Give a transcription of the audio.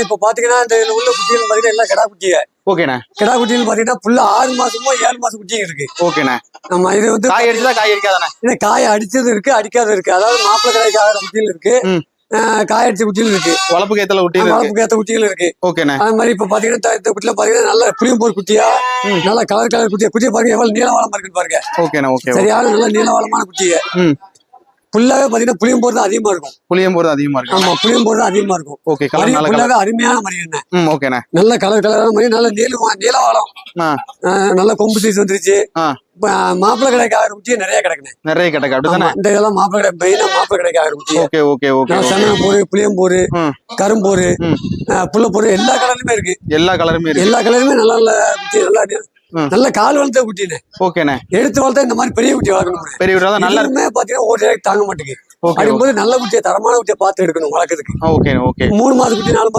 இப்ப பாத்தீங்கன்னா இந்த இதுல உள்ள குட்டிகள் பாத்தீங்கன்னா எல்லாம் கிடா குட்டிய. ஓகேண்ணே. கிடா குட்டிகள் பாத்தீங்கன்னா ஃபுல்லா 6 மாசமோ 7 மாசம் குட்டியும் இருக்கு. ஓகேண்ணே. நம்ம இது வந்து காய் அடிச்சதா காய் அடிக்காதானே? இது காய் அடிச்சது இருக்கு, அடிக்காத இருக்கு. அதாவது மாப்பிள்ளை கடைக்கு ஆகிற குட்டிகள் இருக்கு, காய் அடிச்ச குட்டிகள் இருக்கு, வளர்ப்புக்கு ஏத்த குட்டிகள் இருக்கு. ஓகேண்ணே. அது மாதிரி இப்ப பாத்தீங்கன்னா இந்த குட்டில பாத்தீங்கன்னா நல்ல புளியம்போர் குட்டியா, நல்ல கலர் குட்டியா. குட்டியை பாருங்க எவ்வளவு நீளவாளமா இருக்குன்னு பாருங்க. ஓகேண்ணே. ஓகே. சரியான நல்ல நீளவாளமான குட்டிய. புல்லாவே பாத்தீங்கன்னா புளியம்போர் தான் அதிகமா இருக்கும். புளியம்போர் தான் அதிகமா இருக்கும். ஆமா, புளியம்போர் தான் அதிகமா இருக்கும். ஓகே. கலர் நல்ல புல்லாவே அருமையான மரியாதை. ஓகேண்ணே. நல்ல கலரான மாதிரி நல்ல நீளவாளம், நல்ல கொம்பு சைஸ் வந்துருச்சு. மாப்பிள்ளை கடைக்கு ஆகிற குட்டியே நிறைய கிடக்குண்ணே. நிறைய கிடக்கு அப்படிதானே? இந்த இதெல்லாம் மாப்பிள்ளை கடை மெயினா மாப்பிள்ளை கடைக்கு ஆகிற குட்டி. Okay okay okay. சந்தனப்போரு, புளியம்போரு, கரும்போரு, புள்ளப்போரு எல்லா கலருமே இருக்கு. எல்லா கலருமே இருக்கு. எல்லா கலருமே நல்ல நல்ல குட்டி. நல்ல கால் வளர்த்த குட்டினே. ஓகேண்ணே. எடுத்து வளர்த்தா இந்த மாதிரி பெரிய குட்டி வளர்க்கணும். பெரிய குட்டி தான் நல்லா இருக்குமே. பாத்தீங்கன்னா ஒரு தாங்க மாட்டேங்குது. அப்படிங்கும்போது நல்ல குட்டியை, தரமான குட்டியை பார்த்து எடுக்கணும் வளர்க்கறதுக்கு. Okay okay. 3 மாசம் குட்டி 4